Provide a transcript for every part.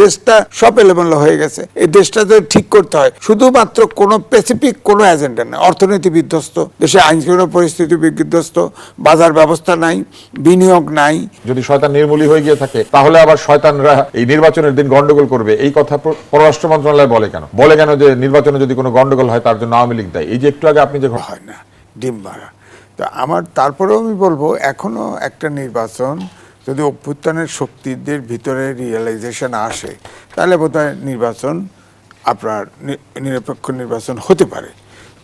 দেশটা সব এলোমেলো হয়ে গেছে। এই দেশটা যদি ঠিক করতে হয় শুধুমাত্র কোনো স্পেসিফিক কোনো এজেন্ডা নেই। অর্থনীতি বিধ্বস্ত, দেশে আইন শৃঙ্খলা পরিস্থিতি বিধ্বস্ত, বাজার ব্যবস্থা নাই, বিনিয়োগ নাই। যদি শয়তান নির্মূলী হয়ে গিয়ে থাকে তাহলে আবার শয়তানরা এই নির্বাচনের দিন গন্ডগোল করবে, এই কথা পররাষ্ট্র মন্ত্রণালয় বলে কেন যে নির্বাচনে যদি কোনো গন্ডগোল হয় তার জন্য আওয়ামী লীগ দেয়? এই যে একটু আগে আপনি যে হয় না ডিম মারা। তো আমার তারপরেও আমি বলবো এখনো একটা নির্বাচন যদি অভ্যুত্থানের শক্তিদের ভিতরে রিয়েলাইজেশন আসে তাহলে বোধহয় নির্বাচন আপনার নিরপেক্ষ নির্বাচন হতে পারে।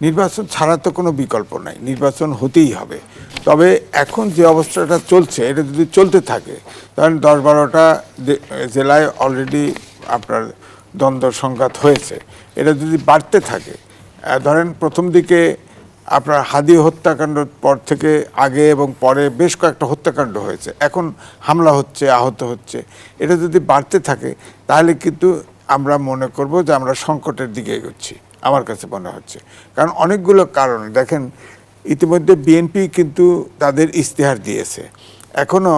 নির্বাচন ছাড়া তো কোনো বিকল্প নাই, নির্বাচন হতেই হবে। তবে এখন যে অবস্থাটা চলছে এটা যদি চলতে থাকে তাহলে 10-12টা জেলায় অলরেডি আপনার দ্বন্দ্ব সংঘাত হয়েছে, এটা যদি বাড়তে থাকে, ধরেন প্রথম দিকে আপনার হাদি হত্যাকাণ্ডের পর থেকে আগে এবং পরে বেশ কয়েকটা হত্যাকাণ্ড হয়েছে, এখন হামলা হচ্ছে, আহত হচ্ছে, এটা যদি বাড়তে থাকে তাহলে কিন্তু আমরা মনে করব যে আমরা সংকটের দিকে এগোচ্ছি, আমার কাছে মনে হচ্ছে। কারণ অনেকগুলো কারণ দেখেন, ইতিমধ্যে বিএনপি কিন্তু তাদের ইশতেহার দিয়েছে, এখনও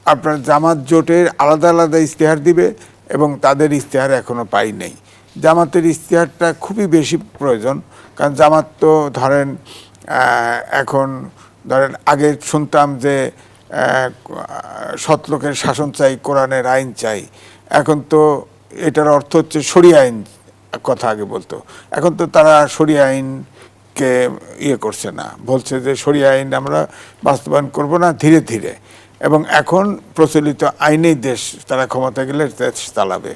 আপনার জামাত জোটের আলাদা আলাদা ইশতেহার দিবে এবং তাদের ইশতেহার এখনও পাই নেই। জামাতের ইশতেহারটা খুবই বেশি প্রয়োজন, কারণ জামাত তো ধরেন এখন ধরেন আগে শুনতাম যে সৎলোকের শাসন চাই, কোরআনের আইন চাই, এখন তো এটার অর্থ হচ্ছে শরিয়া আইন কথা আগে বলতো, এখন তো তারা শরিয়া আইনকে করছে না, বলছে যে শরিয়া আইন আমরা বাস্তবায়ন করব না ধীরে ধীরে, এবং এখন প্রচলিত আইনেই দেশ তারা ক্ষমতা গেলে দেশ চালাবে।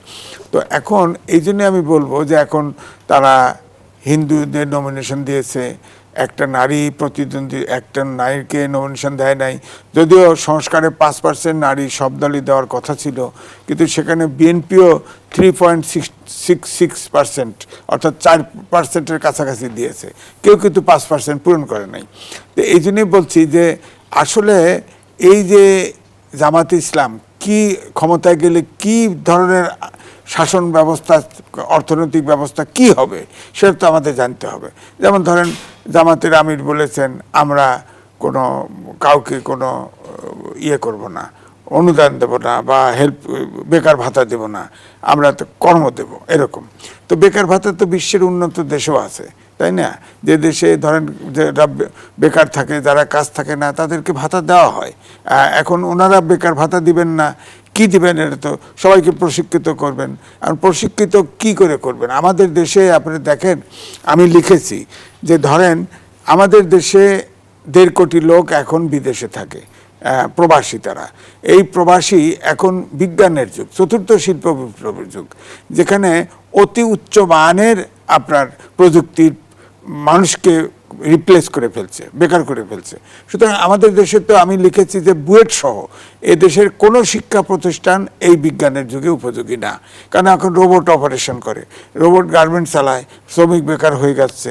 তো এখন এই জন্যে আমি বলবো যে এখন তারা হিন্দুদের নমিনেশন দিয়েছে, একটা নারী প্রতিদ্বন্দ্বী একটা নারীকে নমিনেশন দেয় নাই, যদিও সংস্কারে 5% নারী সব দলই দেওয়ার কথা ছিল, কিন্তু সেখানে বিএনপিও 3.66% অর্থাৎ 4%-এর কাছাকাছি দিয়েছে, কেউ কিন্তু 5% পূরণ করে নাই। তো এই জন্যই বলছি যে আসলে এই যে জামাতে ইসলাম কি ক্ষমতায় গেলে কি ধরনের শাসন ব্যবস্থা, অর্থনৈতিক ব্যবস্থা কি হবে সেটা তো আমাদের জানতে হবে। যেমন ধরেন জামাতের আমির বলেছেন আমরা কোনো কাউকে কোনো করব না, অনুদান দেব না বা বেকার ভাতা দেব না, আমরা তো কর্ম দেব, এরকম। তো বেকার ভাতা তো বিশ্বের উন্নত দেশেও আছে, তাই না? যে দেশে ধরেন যারা বেকার থাকে, যারা কাজ থাকে না, তাদেরকে ভাতা দেওয়া হয়। এখন ওনারা বেকার ভাতা দিবেন না, কি দিবেন? এটা তো সবাইকে প্রশিক্ষিত করবেন, আর প্রশিক্ষিত কি করে করবেন? আমাদের দেশে আপনি দেখেন, আমি লিখেছি যে ধরেন আমাদের দেশে 1.5 কোটি লোক এখন বিদেশে থাকে, প্রবাসী। তারা এই প্রবাসী এখন বিজ্ঞানের যুগ, চতুর্থ শিল্প বিপ্লবের যুগ, যেখানে অতি উচ্চ মানের আপনার প্রযুক্তির মানুষকে রিপ্লেস করে ফেলছে, বেকার করে ফেলছে। সুতরাং আমাদের দেশে তো আমি লিখেছি যে বুয়েট সহ এ দেশের কোনো শিক্ষা প্রতিষ্ঠান এই বিজ্ঞানের যুগে উপযোগী না, কারণ এখন রোবট অপারেশন করে, রোবট গার্মেন্টস চালায়, শ্রমিক বেকার হয়ে যাচ্ছে।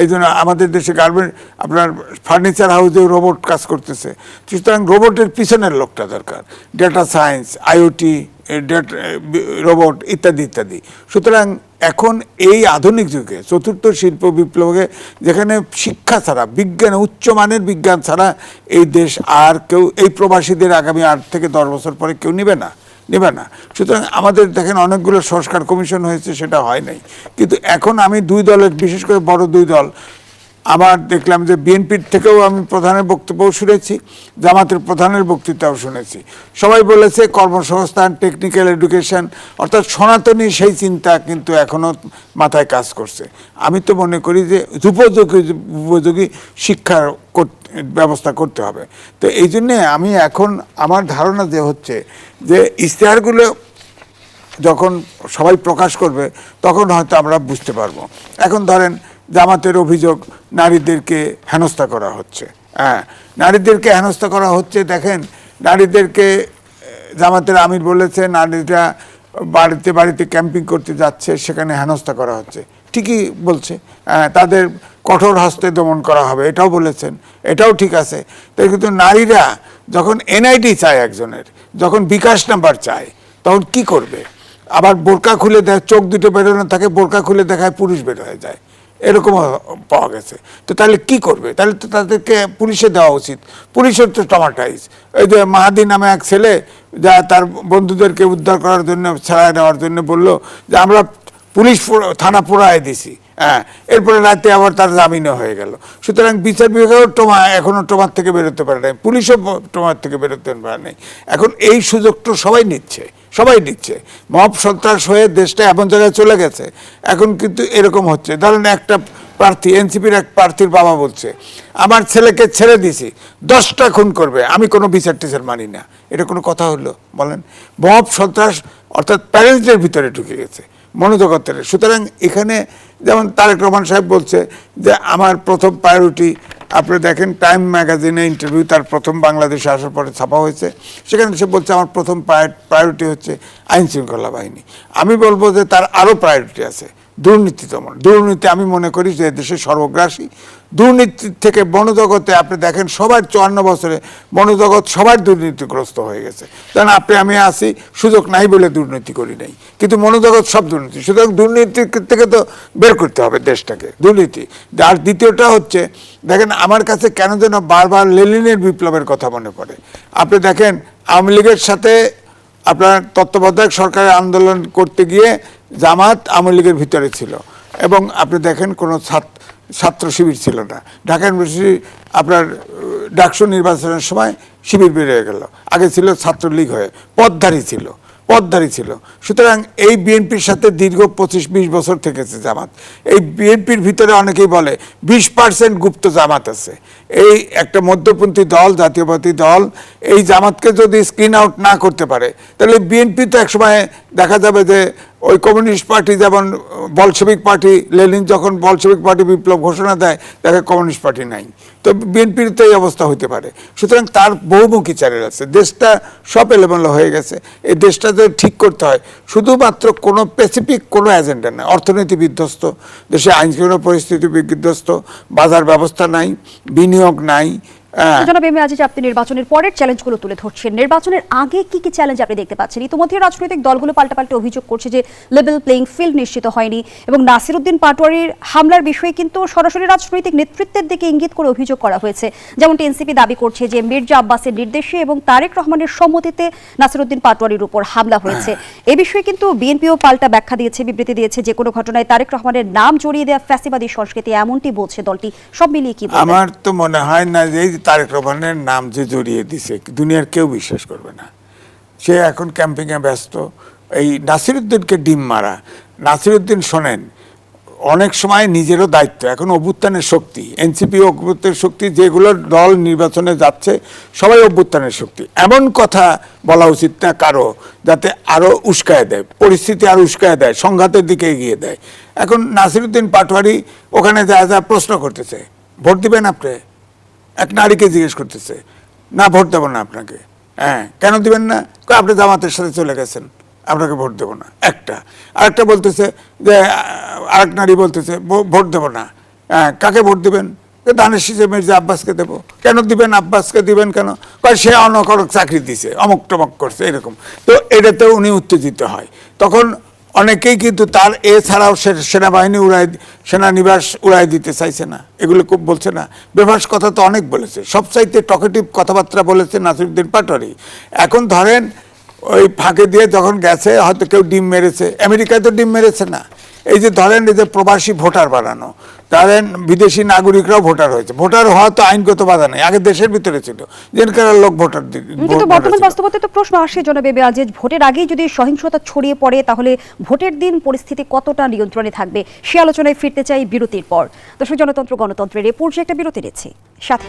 এই জন্য আমাদের দেশে গার্মেন্ট আপনার ফার্নিচার হাউসেও রোবট কাজ করতেছে। সুতরাং রোবটের পিছনের লোকটা দরকার, ডেটা সায়েন্স, আইওটি, রোবট ইত্যাদি ইত্যাদি। সুতরাং এখন এই আধুনিক যুগে চতুর্থ শিল্প বিপ্লবে যেখানে শিক্ষা ছাড়া, বিজ্ঞান, উচ্চমানের বিজ্ঞান ছাড়া এই দেশ আর কেউ, এই প্রবাসীদের আগামী 8 থেকে 10 বছর পরে কেউ নেবে না। সুতরাং আমাদের দেখেন অনেকগুলো সংস্কার কমিশন হয়েছে, সেটা হয় নাই। কিন্তু এখন আমি 2 দলের, বিশেষ করে বড় 2 দল, আমার দেখলাম যে বিএনপির থেকেও আমি প্রধানের বক্তব্যও শুনেছি, জামাতের প্রধানের বক্তৃতাও শুনেছি, সবাই বলেছে কর্মসংস্থান, টেকনিক্যাল এডুকেশন, অর্থাৎ সনাতনী সেই চিন্তা কিন্তু এখনও মাথায় কাজ করছে। আমি তো মনে করি যে উপযোগী শিক্ষার ব্যবস্থা করতে হবে। তো এই জন্যে আমি এখন আমার ধারণা যে হচ্ছে যে ইশতেহারগুলো যখন সবাই প্রকাশ করবে তখন হয়তো আমরা বুঝতে পারবো। এখন ধরেন জামাতের অভিযোগ নারীদেরকে হেনস্থা করা হচ্ছে, নারীদেরকে হেনস্থা করা হচ্ছে। দেখেন নারীদেরকে জামাতের আমির বলেছে নারীরা বাড়িতে বাড়িতে ক্যাম্পিং করতে যাচ্ছে, সেখানে হেনস্থা করা হচ্ছে, ঠিকই বলছে। তাদের কঠোর হস্তে দমন করা হবে, এটাও বলেছেন, এটাও ঠিক আছে। তাই কিন্তু নারীরা যখন এনআইডি চায় একজনের, যখন বিকাশ নাম্বার চায়, তখন কি করবে? আবার বোরকা খুলে দেয়, চোখ দুটো বেরোনো থাকে, বোরকা খুলে দেখায় পুরুষ বের হয়ে যায়। এরকম পাওয়া গেছে। তো তাহলে কি করবে? তাহলে তো তাদেরকে পুলিশে দেওয়া উচিত। পুলিশের তো ট্রমাটাইজ। এই যে মাহাদি নামে এক ছেলে যা তার বন্ধুদেরকে উদ্ধার করার জন্য, ছাড়াই নেওয়ার জন্য বলল যে আমরা পুলিশ থানা পোড়ায় দিছি, হ্যাঁ, এরপরে রাতে আবার তার জামিনও হয়ে গেল। সুতরাং বিচার বিভাগেও এখনো ট্রমার থেকে বেরোতে পারে নাই, পুলিশও ট্রমার থেকে বেরোতে পারে নাই। এখন এই সুযোগটা সবাই নিচ্ছে। মব সন্ত্রাস হয়ে দেশটা এমন জায়গায় চলে গেছে, এখন কিন্তু এরকম হচ্ছে। ধরেন একটা প্রার্থী, এনসিপির এক প্রার্থীর বাবা বলছে আমার ছেলেকে ছেড়ে দিছি, 10টা খুন করবে, আমি কোনো বিচার টিচার মানি না। এটা কোনো কথা হলো বলেন? মব সন্ত্রাস অর্থাৎ প্যারেন্টসদের ভিতরে ঢুকে গেছে, মনোজগতের। সুতরাং এখানে যেমন তারেক রহমান সাহেব বলছে যে আমার প্রথম প্রায়োরিটি, আপনি দেখেন টাইম ম্যাগাজিনে ইন্টারভিউ তার প্রথম বাংলাদেশে আসার পরে ছাপা হয়েছে, সেখানে সে বলছে আমার প্রথম প্রায়োরিটি হচ্ছে আইন শৃঙ্খলা বাহিনী। আমি বলবো যে তার আরও প্রায়োরিটি আছে, দুর্নীতি দমন। দুর্নীতি আমি মনে করি যে দেশে সর্বগ্রাসী। দুর্নীতি থেকে বনজগতে আপনি দেখেন সবার 54 বছরে বনজগৎ সবার দুর্নীতিগ্রস্ত হয়ে গেছে। কারণ আমি আসি সুযোগ নাই বলে দুর্নীতি করি নাই, কিন্তু মনোজগৎ সব দুর্নীতি। সুতরাং দুর্নীতি থেকে তো বের করতে হবে দেশটাকে, দুর্নীতি। আর দ্বিতীয়টা হচ্ছে দেখেন আমার কাছে কেন যেন বারবার লেনিনের বিপ্লবের কথা মনে পড়ে। আপনি দেখেন আওয়ামী লীগের সাথে আপনার তত্ত্বাবধায়ক সরকারের আন্দোলন করতে গিয়ে জামাত আওয়ামী লীগের ভিতরে ছিল, এবং আপনি দেখেন কোনো ছাত্র শিবির ছিল না। ঢাকা ইউনিভার্সিটি আপনার ডাকসু নির্বাচনের সময় শিবির বেরিয়ে গেল, আগে ছিল ছাত্রলীগ হয়ে পথধারী ছিল। সুতরাং এই বিএনপির সাথে দীর্ঘ 25-20 বছর থেকেছে জামাত। এই বিএনপির ভিতরে অনেকেই বলে 20% গুপ্ত জামাত আছে। এই একটা মধ্যপন্থী দল, জাতীয়বাদী দল, এই জামাতকে যদি স্ক্রিন আউট না করতে পারে তাহলে বিএনপি তো একসময় দেখা যাবে যে ওই কমিউনিস্ট পার্টি, যেমন বলশেবিক পার্টি, লেনিন যখন বলশেবিক পার্টি বিপ্লব ঘোষণা দেয় দেখে কমিউনিস্ট পার্টি নাই, তো বিএনপির তো এই অবস্থা হতে পারে। সুতরাং তার বহুমুখী চ্যানেল আছে। দেশটা সব এলোমেলো হয়ে গেছে। এই দেশটা যদি ঠিক করতে হয় শুধুমাত্র কোনো স্পেসিফিক কোনো এজেন্ডা নাই। অর্থনীতি বিধ্বস্ত, দেশে আইনশৃঙ্খলা পরিস্থিতি বিধ্বস্ত, বাজার ব্যবস্থা নাই, বিনিয়োগ নাই। জনাব এম এ আজিজ, আপনি নির্বাচনের পরের চ্যালেঞ্জগুলো তুলে ধরছেন, নির্বাচনের আগে কি কি চ্যালেঞ্জ আপনি দেখতে পাচ্ছেন? ইতিমধ্যে রাজনৈতিক দলগুলো পাল্টাপাল্টি অভিযোগ করছে যে লেভেল প্লেইং ফিল্ড নিশ্চিত হয়নি, এবং নাসিরউদ্দিন পাটোয়ারির হামলার বিষয়ে কিন্তু সরাসরি রাজনৈতিক নেতৃত্বের দিকে ইঙ্গিত করে অভিযোগ করা হয়েছে। যেমনটি এনসিপি দাবি করছে যে মির্জা আব্বাসের নির্দেশে এবং তারেক রহমানের সম্মতিতে নাসিরউদ্দিন পাটোয়ারির উপর হামলা হয়েছে। এ বিষয়ে কিন্তু বিএনপিও পাল্টা ব্যাখ্যা দিয়েছে, বিবৃতি দিয়েছে যে কোনো ঘটনায় তারেক রহমানের নাম জড়িয়ে দেওয়া ফ্যাসিবাদী সংস্কৃতি, এমনটি বলছে দলটি। সব মিলিয়ে কি আমার তো মনে হয় না যে তারেক রহমানের নাম যে জড়িয়ে দিছে দুনিয়ার কেউ বিশ্বাস করবে না। সে এখন ক্যাম্পিংয়ে ব্যস্ত। এই নাসিরউদ্দিনকে ডিম মারা, নাসিরউদ্দিন শোনেন অনেক সময় নিজেরও দায়িত্ব। এখন অভ্যুত্থানের শক্তি, এনসিপি অভ্যুত্থানের শক্তি, যেগুলো দল নির্বাচনে যাচ্ছে সবাই অভ্যুত্থানের শক্তি। এমন কথা বলা উচিত না কারো যাতে আরও উস্কায় দেয়, পরিস্থিতি আরও উস্কায় দেয়, সংঘাতের দিকে এগিয়ে দেয়। এখন নাসিরউদ্দিন পাটোয়ারি ওখানে যা প্রশ্ন করতেছে, ভোট দিবেন আপনি? এক নারীকে জিজ্ঞেস করতেছে, না ভোট দেবো না আপনাকে। হ্যাঁ, কেন দিবেন না? আপনি জামাতের সাথে চলে গেছেন, আপনাকে ভোট দেবো না। আরেকটা বলতেছে যে আরেক নারী বলতেছে ভোট দেবো না। হ্যাঁ, কাকে ভোট দিবেন? দানের শীষে মির্জা আব্বাসকে দেবো। কেন দিবেন? আব্বাসকে দিবেন কেন? সে অনকরক চাকরি দিছে, অমক টমক করছে, এরকম। তো এটাতে উনি উত্তেজিত হয়। তখন অনেকেই কিন্তু তার এছাড়াও সেনাবাহিনী সেনানিবাস উড়াই দিতে চাইছে না, এগুলো খুব বলছে না। বেফাস কথা তো অনেক বলেছে, সবচাইতে টকেটিভ কথাবার্তা বলেছে নাসিরউদ্দিন পাটোয়ারি। এখন ধরেন ওই ফাঁকে দিয়ে যখন গেছে, হয়তো কেউ ডিম মেরেছে, আমেরিকায় তো ডিম মেরেছে না। এই যে ধরেন এই যে প্রবাসী ভোটার বানানো, ধরেন বিদেশি নাগরিকরাও ভোটার হয়েছে। ভোটার হওয়া তো আইনগত বাধা নেই, আগে দেশের ভিতরে ছিল, যেখানে লোক ভোটার। কিন্তু বর্তমান বাস্তবতায় তো প্রশ্ন আসে জনাব এম এ আজিজ, ভোটের আগেই যদি সহিংসতা ছড়িয়ে পড়ে তাহলে ভোটের দিন পরিস্থিতি কতটা নিয়ন্ত্রণে থাকবে? সে আলোচনায় ফিরতে চাই বিরতির পর। দর্শক, জনতন্ত্র গণতন্ত্রের এই পর্যায়ে একটা বিরতি নিচ্ছি, সাথে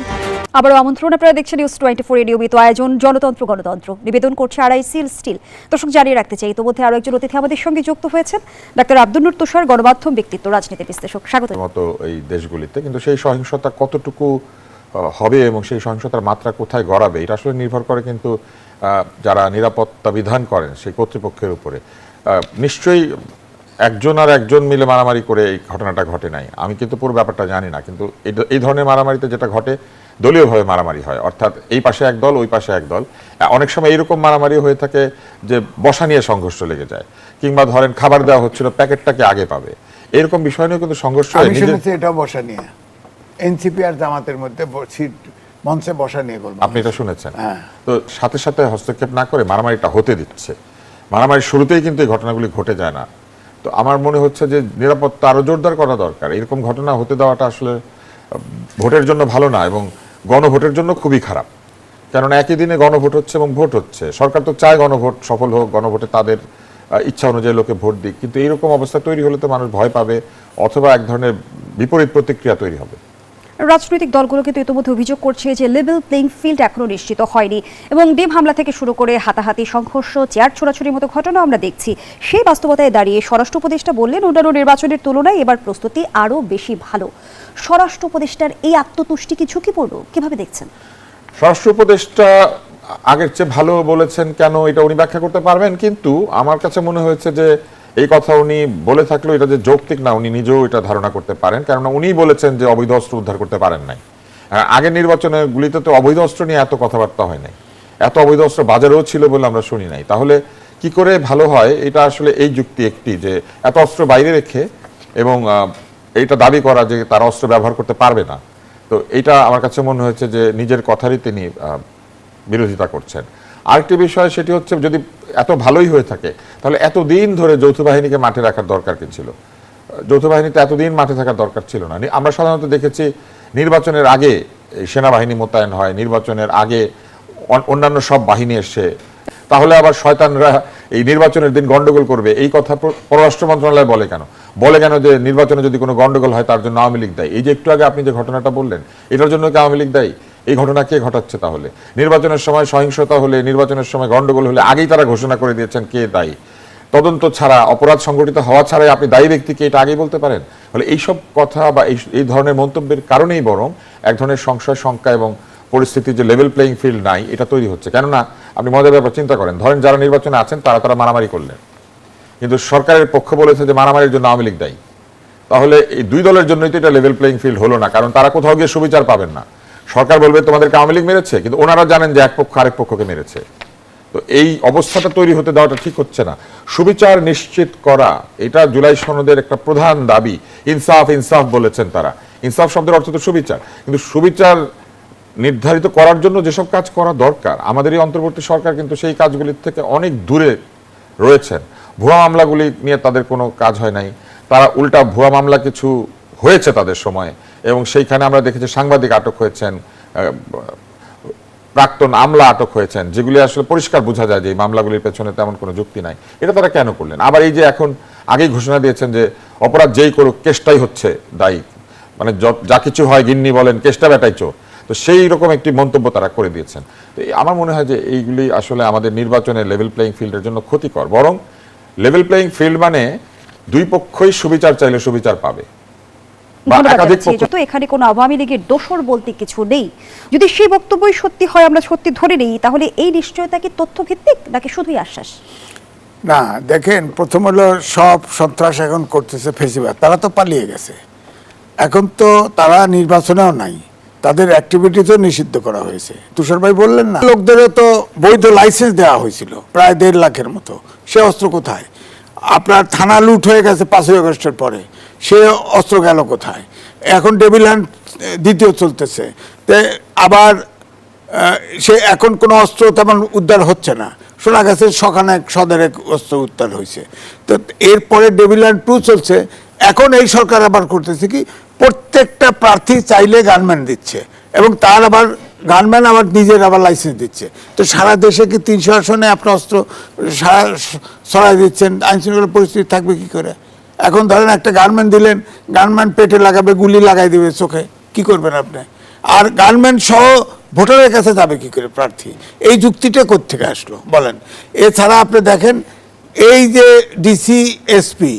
আবারও আমন্ত্রণ। আপনারা দেখছেন নিউজ 24 এর নিয়মিত আয়োজন জনতন্ত্র গণতন্ত্র, নিবেদন করছে আড়াইসিল স্টিল। দর্শক, জানিয়ে রাখতে চাই ইতিমধ্যে আরো একজন অতিথি আমাদের সঙ্গে যুক্ত হয়েছেন, ডাক্তার আব্দুল নূর তুষার, গণমাধ্যম ব্যক্তিত্ব, রাজনীতি বিশ্লেষক। স্বাগত। মতো এই দেশগুলিতে কিন্তু সেই সহিংসতা কতটুকু হবে এবং সেই সহিংসতার মাত্রা কোথায় গড়াবে এটা আসলে নির্ভর করে কিন্তু যারা নিরাপত্তা বিধান করেন সেই কর্তৃপক্ষের উপরে। নিশ্চয়ই একজন আর একজন মিলে মারামারি করে এই ঘটনাটা ঘটে নাই, আমি কিন্তু পুরো ব্যাপারটা জানি না। কিন্তু এই ধরনের মারামারিতে যেটা ঘটে দলীয়ভাবে মারামারি হয়, অর্থাৎ এই পাশে এক দল, ওই পাশে এক দল। অনেক সময় এইরকম মারামারি হয়ে থাকে যে বসা নিয়ে সংঘর্ষ লেগে যায়, কিংবা ধরেন খাবার দেওয়া হচ্ছিল, প্যাকেটটাকে আগে পাবে, এরকম বিষয় নিয়ে কিন্তু সংঘর্ষ আমি নিজের- শুনেছি এটাও বসা নিয়ে এনসিপি আর জামাতের মধ্যে সিট মঞ্চে বসা নিয়ে বলবো। আপনি এটা শুনেছেন? হ্যাঁ। তো সাথে সাথে হস্তক্ষেপ না করে মারামারিটা হতে দিচ্ছে। মারামারির শুরুতেই কিন্তু এই ঘটনাগুলি ঘটে যায় না। তো আমার মনে হচ্ছে যে নিরাপত্তা আরো জোরদার করা দরকার। এরকম ঘটনা হতে দেওয়াটা আসলে ভোটের জন্য ভালো না, এবং গণভোটের জন্য খুবই খারাপ। কেননা একই দিনে গণভোট হচ্ছে এবং ভোট হচ্ছে। সরকার তো চায় গণভোট সফল হোক, গণভোটে তাদের ইচ্ছা অনুযায়ী লোকে ভোট দিক, কিন্তু এইরকম অবস্থা তৈরি হলে তো মানুষ ভয় পাবে, অথবা এক ধরনের বিপরীত প্রতিক্রিয়া তৈরি হবে। রাজনৈতিক দলগুলো কিন্তু ইতিমধ্যে অভিযোগ করছে যে লেভেল প্লেইং ফিল্ড এখনো নিশ্চিত হয়নি, এবং ডিম হামলা থেকে শুরু করে হাতাহাতি, সংঘর্ষ, চেয়ার ছোড়াছুড়ির মতো ঘটনা আমরা দেখছি। সেই বাস্তবতায় দাঁড়িয়ে স্বরাষ্ট্র উপদেষ্টা বললেন অন্যান্য নির্বাচনের তুলনায় এবার প্রস্তুতি আরও বেশি ভালো। স্বরাষ্ট্র উপদেষ্টার এই আত্মতুষ্টি কি ঝুঁকিপূর্ণ, কিভাবে দেখছেন? স্বরাষ্ট্র উপদেষ্টা আগের চেয়ে ভালো বলেছেন কেন এটা উনি ব্যাখ্যা করতে পারবেন, কিন্তু আমার কাছে মনে হয়েছে যে এই কথা উনি বলে থাকলেও এটা যে যৌক্তিক না উনি নিজেও এটা ধারণা করতে পারেন, কেননা উনি বলেছেন যে অবৈধ অস্ত্র উদ্ধার করতে পারেন নাই। আগের নির্বাচনের গুলিতে তো অবৈধ অস্ত্র নিয়ে এত কথাবার্তা হয় নাই, এত অবৈধ অস্ত্র বাজারেও ছিল বলে আমরা শুনি নাই। তাহলে কি করে ভালো হয়? এটা আসলে এই যুক্তি একটি যে এত অস্ত্র বাইরে রেখে এবং এইটা দাবি করা যে তারা অস্ত্র ব্যবহার করতে পারবে না, তো এটা আমার কাছে মনে হয়েছে যে নিজের কথারই তিনি বিরোধিতা করছেন। আরেকটি বিষয় সেটি হচ্ছে, যদি এত ভালোই হয়ে থাকে তাহলে এতদিন ধরে যৌথ বাহিনীকে মাঠে রাখার দরকার কি ছিল? যৌথ বাহিনীতে এতদিন মাঠে থাকার দরকার ছিল না। আমরা সাধারণত দেখেছি নির্বাচনের আগে সেনাবাহিনী মোতায়েন হয়, নির্বাচনের আগে অন্যান্য সব বাহিনী এসে, তাহলে আবার শয়তানরা এই নির্বাচনের দিন গন্ডগোল করবে এই কথা পররাষ্ট্র মন্ত্রণালয় বলে কেন? বলে কেন যে নির্বাচনে যদি কোনো গন্ডগোল হয় তার জন্য আওয়ামী লীগ দায়ী? এই যে একটু আগে আপনি যে ঘটনাটা বললেন, এটার জন্য কি আওয়ামী লীগ দায়ী? এই ঘটনা কে ঘটাচ্ছে? তাহলে নির্বাচনের সময় সহিংসতা হলে, নির্বাচনের সময় গন্ডগোল হলে আগেই তারা ঘোষণা করে দিয়েছেন কে দায়ী। তদন্ত ছাড়া, অপরাধ সংগঠিত হওয়া ছাড়াই আপনি দায়ী ব্যক্তিকে এটা আগেই বলতে পারেন? ফলে এইসব কথা বা এই ধরনের মন্তব্যের কারণেই বরং এক ধরনের সংশয়, শঙ্কা এবং পরিস্থিতি যে লেভেল প্লেইং ফিল্ড নাই এটা তৈরি হচ্ছে। কেননা আপনি মজার ব্যাপার চিন্তা করেন, ধরেন যারা নির্বাচনে আছেন তারা মারামারি করলেন, কিন্তু সরকারের পক্ষ বলেছে যে মারামারির জন্য আওয়ামী লীগ দায়ী। তাহলে এই দুই দলের জন্যই তো এটা লেভেল প্লেইং ফিল্ড হলো না, কারণ তারা কোথাও গিয়ে সুবিচার পাবেন না। সরকার বলবে তোমাদেরকে আওয়ামী লীগ মেরেছে, কিন্তু ওনারা জানেন যে এক পক্ষ আরেক পক্ষকে মেরেছে। তো এই অবস্থাটা তৈরি হতে দেওয়াটা ঠিক হচ্ছে না। সুবিচার নিশ্চিত করা এটা জুলাই সনদের একটা প্রধান দাবি। ইনসাফ ইনসাফ বলেছেন তারা। ইনসাফ শব্দের অর্থ তো সুবিচার, কিন্তু সুবিচার নির্ধারিত করার জন্য যেসব কাজ করা দরকার, আমাদের এই অন্তর্বর্তী সরকার কিন্তু সেই কাজগুলির থেকে অনেক দূরে রয়েছেন। ভুয়া মামলাগুলি নিয়ে তাদের কোনো কাজ হয় নাই, তারা উল্টা ভুয়া মামলা কিছু হয়েছে তাদের সময়, এবং সেইখানে আমরা দেখেছি সাংবাদিক আটক হয়েছেন, প্রাক্তন আমলা আটক হয়েছেন, যেগুলি আসলে পরিষ্কার বোঝা যায় যে এই মামলাগুলির পেছনে তেমন কোনো যুক্তি নাই। এটা তারা কেন করলেন? আবার এই যে এখন আগেই ঘোষণা দিয়েছেন যে অপরাধ যেই করুক কেসটাই হচ্ছে দায়ী, মানে যা কিছু হয় গিন্নি বলেন কেসটা বেটাই চোর। তো সেই রকম একটি মন্তব্য তারা করে দিয়েছেন। তো আমার মনে হয় যে এইগুলি আসলে আমাদের নির্বাচনের লেভেল প্লেইং ফিল্ডের জন্য ক্ষতিকর। বরং লেভেল প্লেইং ফিল্ড মানে দুই পক্ষই সুবিচার চাইলে সুবিচার পাবে। যত এখানে কোনো আওয়ামী লীগের দোষর বলতে কিছু নেই, যদি সেই বক্তব্যই সত্যি হয়, আমরা সত্যি ধরে নেই, তাহলে এই নিশ্চয়তা কি তথ্যভিত্তিক নাকি শুধুই আশ্বাস? না, দেখেন, প্রথম হলো সব সন্ত্রাস এখন করতেছে ফেসিবাদ, তারা তো পালিয়ে গেছে। এখন তো তারা নির্বাচনেও নাই, তাদের অ্যাক্টিভিটিসও নিষিদ্ধ করা হয়েছে। তুষার ভাই বললেন না, লোকদেরও তো বৈধ লাইসেন্স দেওয়া হয়েছিল প্রায় 1.5 লাখের মতো। সে অস্ত্র কোথায়? আপনার থানা লুট হয়ে গেছে 5ই আগস্টের পরে, সে অস্ত্র গেল কোথায়? এখন ডেভিল হ্যান্ড দ্বিতীয় চলতেছে, আবার সে এখন কোনো অস্ত্র তেমন উদ্ধার হচ্ছে না। শোনা গেছে সদরে অস্ত্র উদ্ধার হয়েছে। তো এরপরে ডেভিল হ্যান্ড 2 চলছে। এখন এই সরকার আবার করতেছে কি, প্রত্যেকটা প্রার্থী চাইলে গানম্যান দিচ্ছে, এবং তার আবার গানম্যান আবার নিজের আবার লাইসেন্স দিচ্ছে। তো সারা দেশে কি 300 আসনে আপনি অস্ত্র ছড়াই দিচ্ছেন, আইন শৃঙ্খলা পরিস্থিতি থাকবে কি করে? এখন ধরেন একটা গানম্যান দিলেন, গানম্যান পেটে লাগাবে, গুলি লাগাই দেবে চোখে, কি করবেন আপনি? আর গানম্যান সহ ভোটারের কাছে যাবে কি করে প্রার্থী? এই যুক্তিটা কোত্থেকে আসলো বলেন? এছাড়া আপনি দেখেন, এই যে ডিসি এসপি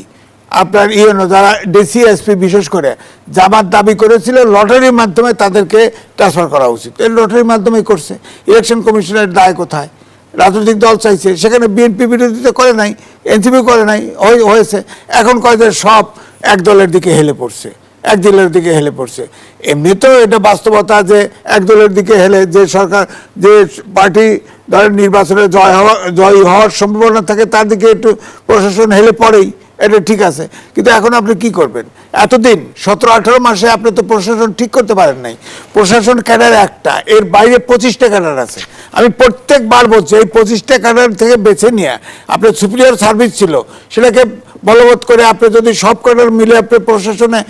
আপনার যারা ডিসি এসপি বিশেষ করে জামাত দাবি করেছিল লটারির মাধ্যমে তাদেরকে ট্রান্সফার করা উচিত, এই লটারির মাধ্যমেই করছে। ইলেকশন কমিশনের দায় কোথায়? রাজনৈতিক দল চাইছে, সেখানে বিএনপি বিরোধিতা করে নাই, এনসিপি করে নাই, হয়েছে। এখন কয়েকজন সব এক দলের দিকে হেলে পড়ছে, এক দলের দিকে হেলে পড়ছে। এমনিতেও এটা বাস্তবতা যে এক দলের দিকে হেলে যে সরকার, যে পার্টি ধরেন নির্বাচনে জয়ী হওয়ার সম্ভাবনা থাকে, তার দিকে একটু প্রশাসন হেলে পড়েই, এটা ঠিক আছে, কিন্তু এখন আপনি কি করবেন? এতদিন 17-18 মাসে আপনি তো প্রশাসন ঠিক করতে পারেন নাই। প্রশাসন ক্যাডার একটা, এর বাইরে 25টা ক্যাডার আছে। আমি প্রত্যেকবার বলছি এই 25টা ক্যাডার থেকে বেছে নিয়ে আপনার সুপিরিয়র সার্ভিস ছিল, সেটাকে বলবৎ করে আপনি যদি সব ক্যাডার মিলে আপনি প্রশাসনে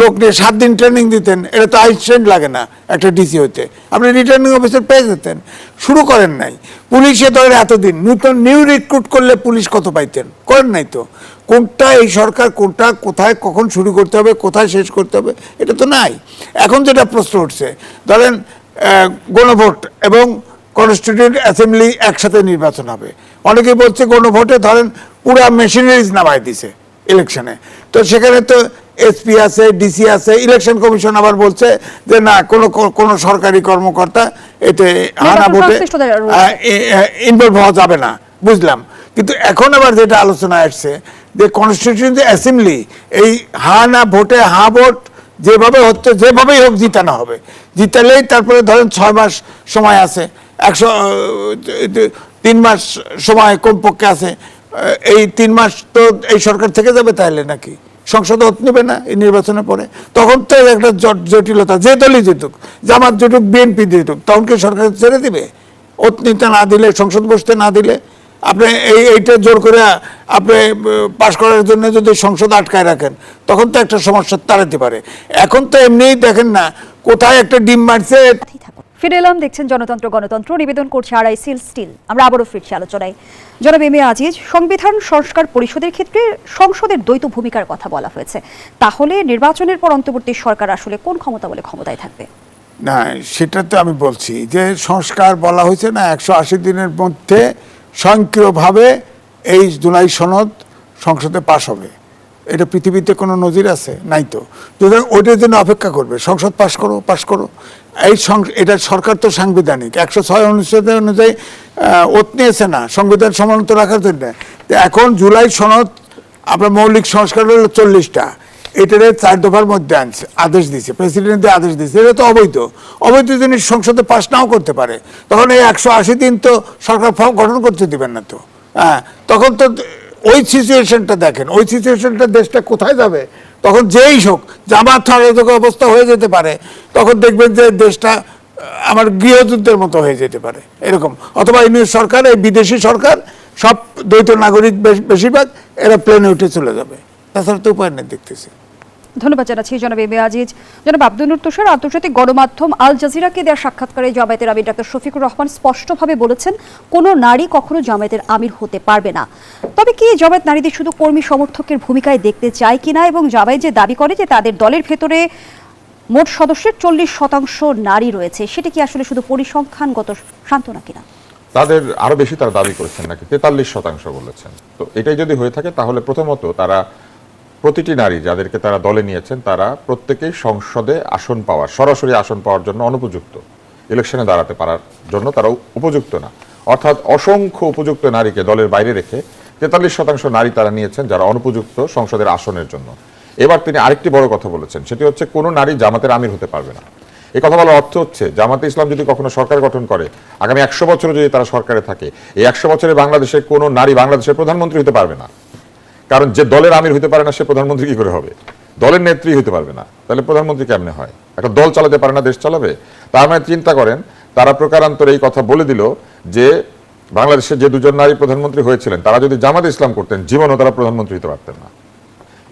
লোক নিয়ে 7 দিন ট্রেনিং দিতেন, এটা তো আইনস্টাইন লাগে না একটা ডিসি হইতে, আপনি রিটার্নিং অফিসার পেয়ে যেতেন। শুরু করেন নাই। পুলিশে ধরে এতদিন নতুন নিউ রিক্রুট করলে পুলিশ কত পাইতেন? করেন নাই তো। কোনটা এই সরকার, কোনটা কোথায় কখন শুরু করতে হবে, কোথায় শেষ করতে হবে, এটা তো নাই। এখন যেটা প্রশ্ন উঠছে, ধরেন গণভোট এবং কনস্টিটিউয়েন্ট অ্যাসেম্বলি একসাথে নির্বাচন হবে। অনেকেই বলছে গণভোটে ধরেন পুরা মেশিনারিজ নামাই দিছে ইলেকশনে, তো সেখানে তো এসপি আছে, ডিসি আছে, ইলেকশন কমিশন আবার বলছে যে না, কোনো সরকারি কর্মকর্তা এতে হানা ভোটে ইনভলভ হওয়া যাবে না। বুঝলাম, কিন্তু এখন আবার যেটা আলোচনা আসছে যে কনস্টিটিউয়েন্ট অ্যাসেম্বলি এই হানা ভোটে ভোট যেভাবে হচ্ছে, যেভাবেই হোক জিতানো হবে। জিতালেই তারপরে ধরেন 6 মাস সময় আছে, 3 মাস সময় কমপক্ষে আছে। এই 3 মাস তো এই সরকার থেকে যাবে তাহলে নাকি সংসদে ওত নেবে না এই নির্বাচনের পরে? তখন তো একটা জটিলতা, যে দলই জিতুক, জামাত জিতুক, বিএনপি জিতুক, তখন কি সরকার ছেড়ে দিবে? ওত নিতে না দিলে, সংসদ বসতে না দিলে, আপনি এইটা জোর করে আপনি পাশ করার জন্য যদি সংসদ আটকায় রাখেন, তখন তো একটা সমস্যা তাড়াতে পারে। এখন তো এমনিই দেখেন না কোথায় একটা ডিম মারছে। ফিরে এলাম, দেখছেন জনতন্ত্র গণতন্ত্র, নিবেদন করছে আড়াইসিল স্টিল। আমরা আবারও ফিরছি আলোচনায়। জনাব এম এ আজিজ, সংবিধান সংস্কার পরিষদের ক্ষেত্রে সংসদের দ্বৈত ভূমিকার কথা বলা হয়েছে। তাহলে নির্বাচনের পর অন্তর্বর্তী সরকার আসলে কোন ক্ষমতা বলে ক্ষমতায় থাকবে? না, সেটা তো আমি বলছি যে সংস্কার বলা হয়েছে না, 180 দিনের মধ্যে স্বয়ংক্রিয়ভাবে এই জুলাই সনদ সংসদে পাশ হবে। এটা পৃথিবীতে কোনো নজির আছে? নাই তো। সুতরাং ওইটার জন্য অপেক্ষা করবে, সংসদ পাশ করো। এটা সরকার তো সাংবিধানিক 106 অনুচ্ছেদ অনুযায়ী ওত নিয়েছে না সংবিধান সমুন্নত রাখার জন্য। এখন জুলাই সনদ আপনার মৌলিক সংস্কার হলো 40টা, এটারে 4 দফার মধ্যে আনছে, আদেশ দিয়েছে, প্রেসিডেন্টের আদেশ দিয়েছে। এটা তো অবৈধ জিনিস সংসদে পাশ নাও করতে পারে। তখন এই 180 দিন তো সরকার ফর্ম গঠন করতে দিবেন না তো। হ্যাঁ, তখন তো ওই সিচুয়েশনটা দেখেন, ওই সিচুয়েশনটা দেশটা কোথায় যাবে? তখন যেই হোক, জামাত হারাজক অবস্থা হয়ে যেতে পারে, তখন দেখবেন যে দেশটা আমার গৃহযুদ্ধের মতো হয়ে যেতে পারে এরকম। অথবা ইউনিয়ন সরকার, এই বিদেশি সরকার, সব দ্বৈত নাগরিক বেশিরভাগ, এরা প্লেনে উঠে চলে যাবে। তাছাড়া তো উপায় নেই দেখতেছি। ধন্যবাদ জানাচ্ছি জনাব এম এ আজিজ। জনাব আব্দুল নূর তুষার, আন্তর্জাতিক গণমাধ্যম আল জাজিরাকে দেওয়া সাক্ষাৎকারে জামায়াতের আমির ডাক্তার শফিকুর রহমান স্পষ্টভাবে বলেছেন কোনো নারী কখনো জামায়াতের আমির হতে পারবে না। তবে কি জামায়াত নারীদের শুধু কর্মী সমর্থকের ভূমিকায় দেখতে চায় কিনা, এবং জামায়াত যে দাবি করে যে তাদের দলের ভেতরে মোট সদস্যের 40% নারী রয়েছে, সেটা কি আসলে শুধু পরিসংখ্যানগত সান্ত্বনা কিনা? তাদের আরো বেশি তারা দাবি করেছেন, নাকি 43% বলেছেন। তো এটাই যদি হয়ে থাকে তাহলে প্রথমত তারা প্রতিটি নারী যাদেরকে তারা দলে নিয়েছেন তারা প্রত্যেকেই সংসদে আসন পাওয়ার, সরাসরি আসন পাওয়ার জন্য অনুপযুক্ত, ইলেকশনে দাঁড়াতে পারার জন্য তারা উপযুক্ত না। অর্থাৎ অসংখ্য উপযুক্ত নারীকে দলের বাইরে রেখে 43% নারী তারা নিয়েছেন যারা অনুপযুক্ত সংসদের আসনের জন্য। এবার তিনি আরেকটি বড় কথা বলেছেন, সেটি হচ্ছে কোনো নারী জামাতের আমির হতে পারবে না। এই কথা বলার অর্থ হচ্ছে জামাতে ইসলাম যদি কখনো সরকার গঠন করে, আগামী 100 বছরে যদি তারা সরকারে থাকে, এই 100 বছরে বাংলাদেশের কোনো নারী বাংলাদেশের প্রধানমন্ত্রী হতে পারবে না। কারণ যে দলের আমির হতে পারে না সে প্রধানমন্ত্রী কি করে হবে? দলের নেত্রী হতে পারবে না, তাহলে প্রধানমন্ত্রী কেমনে হয়? একটা দল চালাতে পারে না, দেশ চালাবে? তার মানে চিন্তা করেন, তারা প্রকারান্তরে এই কথা বলে দিল যে বাংলাদেশের যে 2জন নারী প্রধানমন্ত্রী হয়েছিলেন তারা যদি জামাতে ইসলাম করতেন, জীবনও তারা প্রধানমন্ত্রী হতে পারতেন না।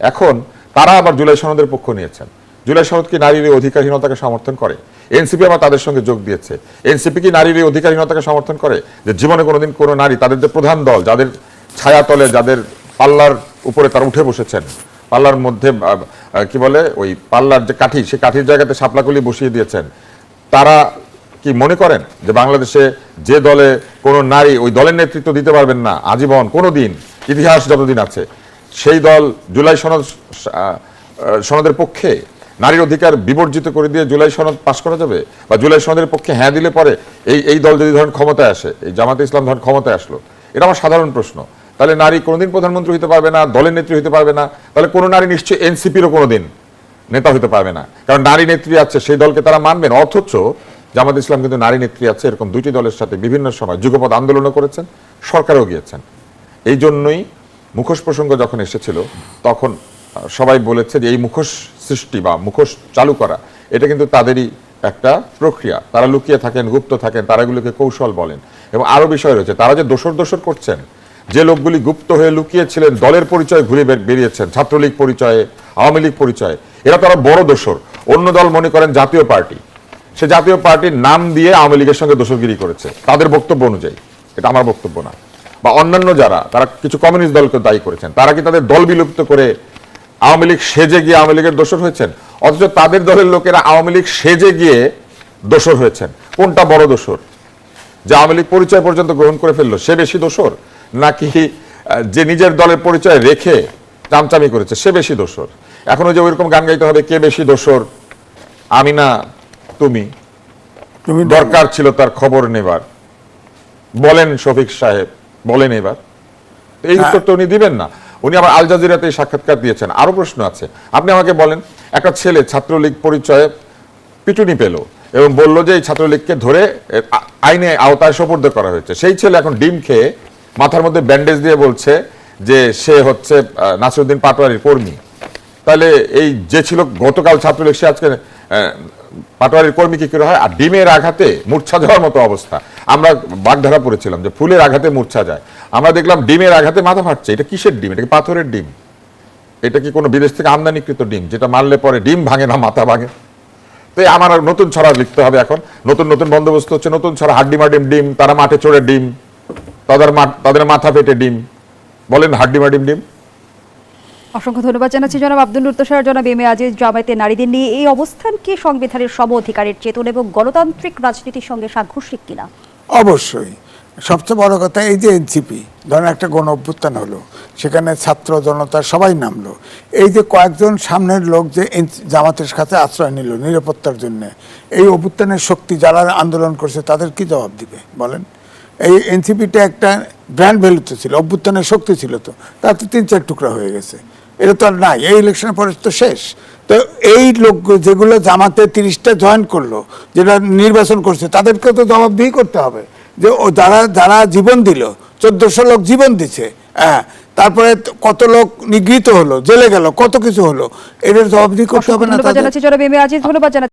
এখন তারা আবার জুলাই সনদের পক্ষ নিয়েছেন। জুলাই সনদ কি নারীর অধিকারহীনতাকে সমর্থন করে? এনসিপি আবার তাদের সঙ্গে যোগ দিয়েছে। এনসিপি কি নারীর অধিকারহীনতাকে সমর্থন করে? যে জীবনে কোনোদিন কোনো নারী, তাদের যে প্রধান দল, যাদের ছায়াতলে, যাদের পাল্লার উপরে তারা উঠে বসেছেন, পাল্লার মধ্যে কি বলে ওই পাল্লার যে কাঠি, সেই কাঠির জায়গাতে শাপলাকলি বসিয়ে দিয়েছেন, তারা কি মনে করেন যে বাংলাদেশে যে দলে কোনো নারী ওই দলের নেতৃত্ব দিতে পারবেন না আজীবন, কোনো দিন, ইতিহাস যতদিন আছে, সেই দল জুলাই সনদের পক্ষে নারীর অধিকার বিবর্জিত করে দিয়ে জুলাই সনদ পাশ করা যাবে? বা জুলাই সনদের পক্ষে হ্যাঁ দিলে পরে এই দল যদি ধরেন ক্ষমতায় আসে, এই জামাতে ইসলাম ধরেন ক্ষমতায় আসলো, এটা আমার সাধারণ প্রশ্ন, তাহলে নারী কোনোদিন প্রধানমন্ত্রী হতে পারবে না, দলের নেত্রী হতে পারবে না, তাহলে কোনো নারী নিশ্চয়ই এনসিপিরও কোনোদিন নেতা হতে পারবে না। কারণ নারী নেত্রী আছে, সেই দলকে তারা মানবেন। অথচ জামাত ইসলাম কিন্তু নারী নেত্রী আছে এরকম 2টি দলের সাথে বিভিন্ন সময় যুগপৎ আন্দোলনও করেছেন, সরকারেও গিয়েছেন। এই জন্যই মুখোশ প্রসঙ্গ যখন এসেছিল তখন সবাই বলেছে যে এই মুখোশ সৃষ্টি বা মুখোশ চালু করা এটা কিন্তু তাদেরই একটা প্রক্রিয়া। তারা লুকিয়ে থাকেন, গুপ্ত থাকেন, তারা এগুলোকে কৌশল বলেন। এবং আরো বিষয় রয়েছে, তারা যে দোসর করছেন, যে লোকগুলি গুপ্ত হয়ে লুকিয়েছিলেন, দলের পরিচয় ঘুরে বেরিয়েছেন, ছাত্রলীগ পরিচয়ে, আওয়ামী লীগ পরিচয়ে, এরা তারা বড় দোসর। অন্য দল মনে করেন জাতীয় পার্টি, সে জাতীয় পার্টির নাম দিয়ে আওয়ামী লীগের সঙ্গে দোসরগিরি করেছে তাদের বক্তব্য অনুযায়ী, এটা আমার বক্তব্য না। বা অন্যান্য যারা, তারা কিছু কমিউনিস্ট দলকে দায়ী করেছেন, তারা কি তাদের দল বিলুপ্ত করে আওয়ামী লীগ সেজে গিয়ে আওয়ামী লীগের দোসর হয়েছেন? অথচ তাদের দলের লোকেরা আওয়ামী লীগ সেজে গিয়ে দোসর হয়েছেন। কোনটা বড় দোসর? যে আওয়ামী লীগ পরিচয় পর্যন্ত গ্রহণ করে ফেললো সে বেশি দোসর, নাকি যে নিজের দলের পরিচয় রেখে চামচামি করেছে সে বেশি দোসর? এখনো যে ওইরকম গান গাইতে হবে, কে বেশি দোসর, আমি না তুমি, দরকার ছিল তার খবর নেবার, বলেন শফিক সাহেব, বলেন এবার। এই উত্তর তো উনি দিবেন না। উনি আবার আল জাজিরাতে সাক্ষাৎকার দিয়েছেন। আরো প্রশ্ন আছে, আপনি আমাকে বলেন, একটা ছেলে ছাত্রলীগ পরিচয়ে পিটুনি পেল এবং বলল যে এই ছাত্রলীগকে ধরে আইনে আওতায় সোপর্দ করা হয়েছে, সেই ছেলে এখন ডিম খেয়ে মাথার মধ্যে ব্যান্ডেজ দিয়ে বলছে যে সে হচ্ছে নাসিরউদ্দিন পাটোয়ারির কর্মী। তাহলে এই যে ছিল গতকাল ছাত্রলীগ, সে আজকে পাটোয়ারির কর্মী কি করে হয়? আর ডিমের আঘাতে মূর্ছা যাওয়ার মতো অবস্থা। আমরা বাগধারা পড়েছিলাম যে ফুলের আঘাতে মূর্ছা যায়, আমরা দেখলাম ডিমের আঘাতে মাথা ফাটছে। এটা কিসের ডিম? এটা কি পাথরের ডিম? এটা কি কোনো বিদেশ থেকে আমদানিকৃত ডিম যেটা মারলে পরে ডিম ভাঙে না, মাথা ভাঙে? তো আমার আর নতুন ছড়া লিখতে হবে এখন, নতুন নতুন বন্দোবস্ত হচ্ছে, নতুন ছড়া। হাড্ডিমাডিম ডিম, তারা মাঠে চড়ে ডিম, তাদের মাথা ফেটে ডিম, বলেন হাড্ডিমাডিম ডিম। অসংখ্য ধন্যবাদ জানাচ্ছি জনাব আব্দুল নূর তুষার। জনাব এম এ আজিজ, জামায়াতে নারীদের নিয়ে এই অবস্থানকে সংবিধানের সম অধিকারের চেতনা এবং গণতান্ত্রিক রাজনীতির সঙ্গে সাংঘর্ষিক কিনা? অবশ্যই। সবচেয়ে বড় কথা, এই যে এনসিপি ধরেন একটা গণ অভ্যুত্থান হলো, সেখানে ছাত্র জনতা সবাই নামলো, এই যে কয়েকজন সামনের লোক যে জামাতের কাছে আশ্রয় নিল নিরাপত্তার জন্য, এই অভ্যুত্থানের শক্তি যারা আন্দোলন করছে তাদের কি জবাব দিবে বলেন? এই এনসিপিটা একটা ব্র্যান্ড ভ্যালু তো ছিল, অভ্যুত্থানের শক্তি ছিল, তো তার তো 3-4 টুকরা হয়ে গেছে। এটা তো আর নাই, এই ইলেকশনের পরে তো শেষ। তো এই লোক যেগুলো জামাতে 30টা জয়েন করলো, যেটা নির্বাচন করছে, তাদেরকে তো জবাবদিহি করতে হবে যে ও যারা জীবন দিল, 1400 লোক জীবন দিছে, হ্যাঁ, তারপরে কত লোক নিগৃহীত হলো, জেলে গেল, কত কিছু হলো, এটার জবাবদিহি করতে হবে না? ধন্যবাদ জানাচ্ছি জনাব এম এ আজিজ, ধন্যবাদ জানাচ্ছি।